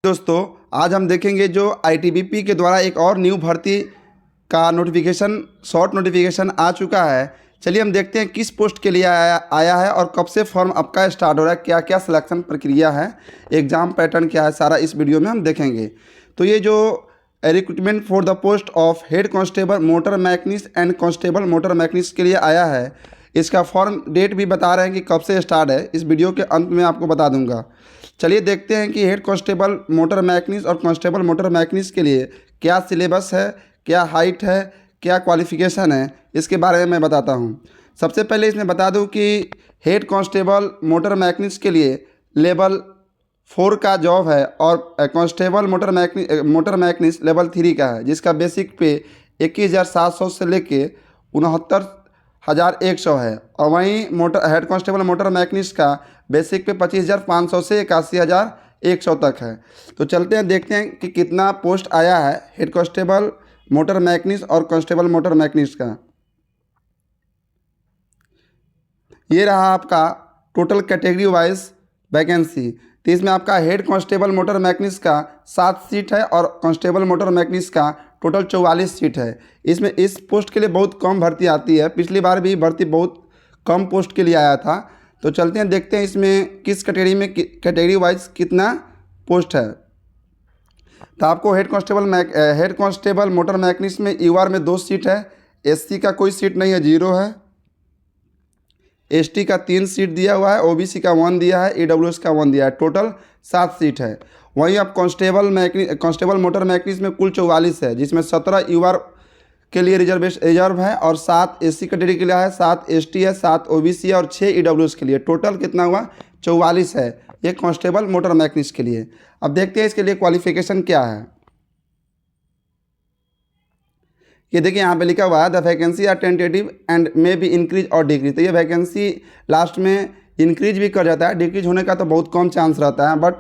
दोस्तों, आज हम देखेंगे जो आईटीबीपी के द्वारा एक और न्यू भर्ती का नोटिफिकेशन शॉर्ट नोटिफिकेशन आ चुका है। चलिए हम देखते हैं किस पोस्ट के लिए आया है और कब से फॉर्म आपका स्टार्ट हो रहा है, क्या क्या सिलेक्शन प्रक्रिया है, एग्ज़ाम पैटर्न क्या है, सारा इस वीडियो में हम देखेंगे। तो ये जो recruitment for the post of head constable motor machinist and constable motor machinist के लिए आया है, इसका फॉर्म डेट भी बता रहे हैं कि कब से स्टार्ट है, इस वीडियो के अंत में आपको बता दूंगा। चलिए देखते हैं कि हेड कांस्टेबल मोटर मैकेनिस्ट और कांस्टेबल मोटर मैकेनिस्ट के लिए क्या सिलेबस है, क्या हाइट है, क्या क्वालिफ़िकेशन है, इसके बारे में मैं बताता हूँ। सबसे पहले इसमें बता दूँ कि हेड कांस्टेबल मोटर मैकेनिस्ट के लिए लेवल 4 का जॉब है और कांस्टेबल मोटर मैकेनिस्ट लेवल 3 का है, जिसका बेसिक पे 21,700 से लेके 69,100 है। और वहीं हेड कांस्टेबल मोटर मैकेनिस्ट का बेसिक पे 25,500 से 81,100 तक है। तो चलते हैं देखते हैं कि कितना पोस्ट आया है हेड कांस्टेबल मोटर मैकेनिस्ट और कांस्टेबल मोटर मैकेनिस्ट का। ये रहा आपका टोटल कैटेगरी वाइज वैकेंसी। तो इसमें आपका हेड कांस्टेबल मोटर मैकेनिस्ट का 7 सीट है और कांस्टेबल मोटर मैकेनिस्ट का टोटल 44 सीट है। इसमें इस पोस्ट के लिए बहुत कम भर्ती आती है, पिछली बार भी भर्ती बहुत कम पोस्ट के लिए आया था। तो चलते हैं देखते हैं इसमें किस कैटेगरी वाइज कितना पोस्ट है। तो आपको हेड कांस्टेबल मोटर मैकेनिस्ट में यूआर में 2 सीट है, एससी का कोई सीट नहीं है, 0 है, एसटी का 3 सीट दिया हुआ है, ओबीसी का 1 दिया है, ईडब्ल्यूएस का 1 दिया है, टोटल 7 सीट है। वहीं अब कांस्टेबल मोटर मैकेनिस्ट में कुल 44 है, जिसमें 17 यूआर के लिए रिजर्व है और 7 एससी कैटेगरी के लिए है, 7 एसटी है, 7 ओबीसी है और 6 ईडब्ल्यूएस के लिए। टोटल कितना हुआ? 44 है ये कांस्टेबल मोटर मैकेनिस्ट के लिए। अब देखते हैं इसके लिए क्वालिफिकेशन क्या है। ये देखिए यहाँ पे लिखा हुआ है the vacancy are tentative and may be increase और डिक्रीज। तो ये वैकेंसी लास्ट में इंक्रीज भी कर जाता है, डिक्रीज होने का तो बहुत कम चांस रहता है। बट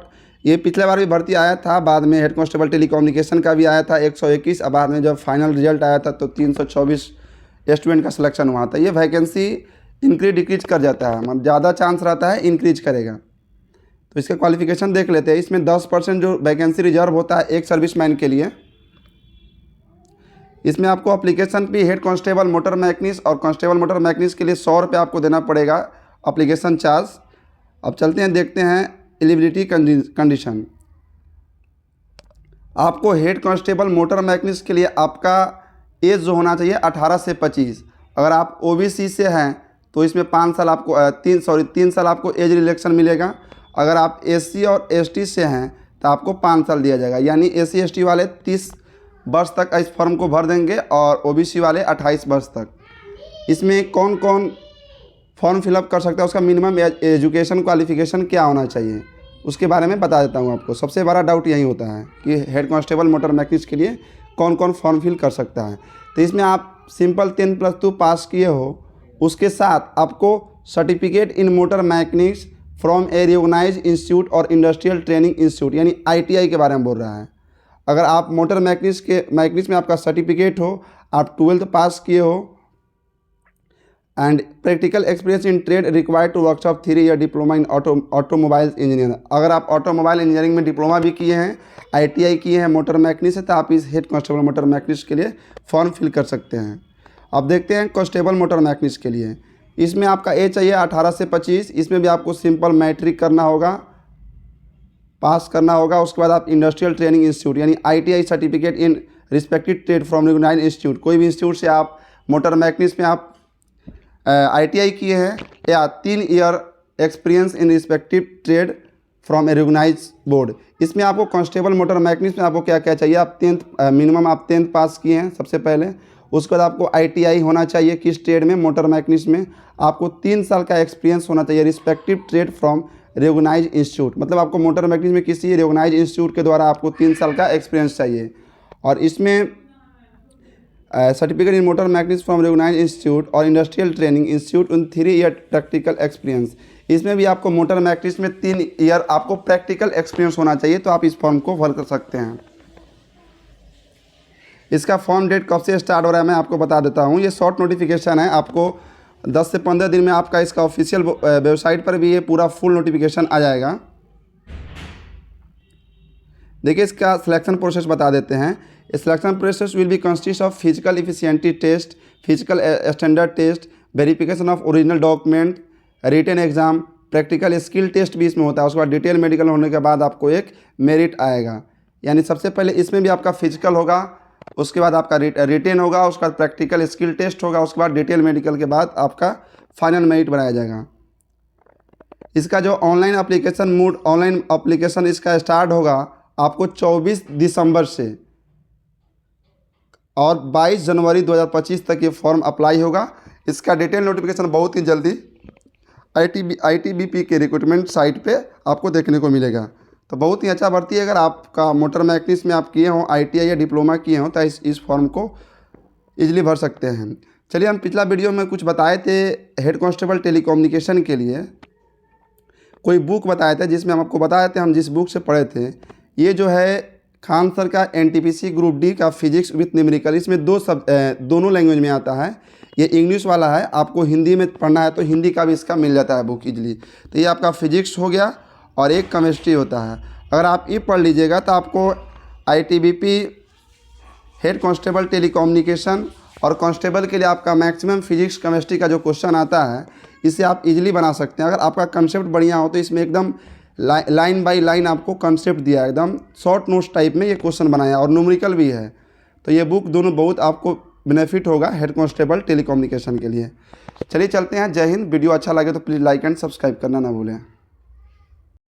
ये पिछले बार भी भर्ती आया था, बाद में हेड कांस्टेबल टेलीकम्युनिकेशन का भी आया था 121, और बाद में जब फाइनल रिजल्ट आया था तो 324 स्टूडेंट का सिलेक्शन हुआ था। ये वैकेंसी इंक्रीज डिक्रीज कर जाता है, मतलब ज़्यादा चांस रहता है इंक्रीज करेगा। तो इसका क्वालिफिकेशन देख लेते हैं। इसमें 10% जो वैकेंसी रिजर्व होता है एक सर्विसमैन के लिए। इसमें आपको एप्लीकेशन भी हेड कांस्टेबल मोटर मैकेनिस्ट और कांस्टेबल मोटर मैकेनिस्ट के लिए 100 रुपये आपको देना पड़ेगा एप्लीकेशन चार्ज। अब चलते हैं देखते हैं एलिजिबिलिटी कंडीशन। आपको हेड कांस्टेबल मोटर मैकेनिस्ट के लिए आपका एज जो होना चाहिए 18 से 25। अगर आप ओबीसी से हैं तो इसमें 5 साल आपको 3 साल आपको एज रिलैक्सेशन मिलेगा। अगर आप एससी और एसटी से हैं तो आपको 5 साल दिया जाएगा, यानी एससी एसटी वाले 30 वर्ष तक इस फॉर्म को भर देंगे और ओबीसी वाले 28 वर्ष तक। इसमें कौन कौन फॉर्म फिलअप कर सकता है, उसका मिनिमम एजुकेशन क्वालिफिकेशन क्या होना चाहिए, उसके बारे में बता देता हूँ आपको। सबसे बड़ा डाउट यही होता है कि हेड कांस्टेबल मोटर मैकेनिस्ट के लिए कौन कौन फॉर्म फिल कर सकता है। तो इसमें आप सिंपल 10+2 पास किए हो, उसके साथ आपको certificate in motor mechanics from a recognised institute और इंडस्ट्रियल ट्रेनिंग इंस्टीट्यूट, यानी ITI के बारे में बोल रहा है। अगर आप मोटर मैकेनिस्ट में आपका सर्टिफिकेट हो, आप 12th पास किए हो, and practical experience in trade required to workshop 3 year diploma in automobile engineer. अगर आप ऑटोमोबाइल इंजीनियरिंग में डिप्लोमा भी किए हैं, ITI किए हैं, मोटर मैकेनिस्ट है, तो आप इस हेड कांस्टेबल मोटर मैकेनिस्ट के लिए फॉर्म फिल कर सकते हैं। अब देखते हैं कांस्टेबल मोटर मैकेनिस्ट के लिए। इसमें आपका एज चाहिए 18 से 25। इसमें भी आपको सिंपल मैट्रिक करना होगा, पास करना होगा। उसके बाद आप इंडस्ट्रियल ट्रेनिंग इंस्टीट्यूट यानी ITI certificate in respected trade from recognised institute, कोई भी इंस्टीट्यूट से आप मोटर मैकेनिस्ट में आप ITI किए हैं या 3 year experience in respective trade from a recognised board. इसमें आपको कांस्टेबल मोटर मैकेनिस्ट में आपको क्या क्या चाहिए, आप 10th मिनिमम आप 10th पास किए हैं सबसे पहले। उसके बाद आपको ITI होना चाहिए किस ट्रेड में, मोटर मैकेनिस्ट में। आपको 3 साल का एक्सपीरियंस होना चाहिए respective trade from recognised institute, मतलब आपको मोटर मैकेनिस्ट में किसी रिकॉग्नाइज्ड इंस्टीट्यूट के द्वारा आपको 3 साल का एक्सपीरियंस चाहिए। और इसमें certificate in motor mechanist from recognised institute और industrial training institute in 3 year practical experience. इसमें भी आपको मोटर मैकेनिस्ट में 3 ईयर आपको प्रैक्टिकल एक्सपीरियंस होना चाहिए, तो आप इस फॉर्म को भर कर सकते हैं। इसका फॉर्म डेट कब से स्टार्ट हो रहा है मैं आपको बता देता हूँ। ये शॉर्ट नोटिफिकेशन है, आपको 10 से 15 दिन में आपका इसका ऑफिशियल वेबसाइट पर भी ये पूरा फुल नोटिफिकेशन आ जाएगा। देखिए इसका सिलेक्शन प्रोसेस बता देते हैं। Selection process will be consist of physical efficiency test, physical standard test, verification of original document, written exam, practical skill test भी इसमें होता है। उसके बाद डिटेल मेडिकल होने के बाद आपको एक मेरिट आएगा। यानी सबसे पहले इसमें भी आपका फिजिकल होगा, उसके बाद आपका रिटेन होगा, उसके बाद प्रैक्टिकल स्किल टेस्ट होगा, उसके बाद डिटेल मेडिकल के बाद आपका फाइनल मेरिट बनाया जाएगा। इसका जो ऑनलाइन एप्लीकेशन इसका स्टार्ट होगा आपको 24 दिसंबर से और 22 जनवरी 2025 तक ये फॉर्म अप्लाई होगा। इसका डिटेल नोटिफिकेशन बहुत ही जल्दी ITBP के रिक्रूटमेंट साइट पे आपको देखने को मिलेगा। तो बहुत ही अच्छा भर्ती है। अगर आपका मोटर मैकेनिक्स में आप किए हों, ITI या डिप्लोमा किए हों, तो इस फॉर्म को ईजिली भर सकते हैं। चलिए, हम पिछला वीडियो में कुछ बताए थे हेड कांस्टेबल टेलीकम्युनिकेशन के लिए, कोई बुक बताए थे जिसमें हम आपको बताए थे, हम जिस बुक से पढ़े थे, ये जो है खान सर का NTPC ग्रुप डी का फिजिक्स विथ न्यूमेरिकल। इसमें दोनों लैंग्वेज में आता है। ये इंग्लिश वाला है, आपको हिंदी में पढ़ना है तो हिंदी का भी इसका मिल जाता है बुक ईजिली। तो ये आपका फिजिक्स हो गया और एक केमिस्ट्री होता है। अगर आप ये पढ़ लीजिएगा तो आपको ITBP हेड कांस्टेबल टेलीकम्युनिकेशन और कांस्टेबल के लिए आपका मैक्सिमम फिजिक्स केमिस्ट्री का जो क्वेश्चन आता है, इसे आप इजीली बना सकते हैं। अगर आपका कंसेप्ट बढ़िया हो तो इसमें एकदम लाइन बाय लाइन आपको कंसेप्ट दिया है, एकदम शॉर्ट नोट्स टाइप में ये क्वेश्चन बनाया और न्यूमेरिकल भी है। तो ये बुक दोनों बहुत आपको बेनिफिट होगा हेड कांस्टेबल टेलीकम्युनिकेशन के लिए। चलिए चलते हैं। जय हिंद। वीडियो अच्छा लगे तो प्लीज़ लाइक एंड सब्सक्राइब करना ना भूलें।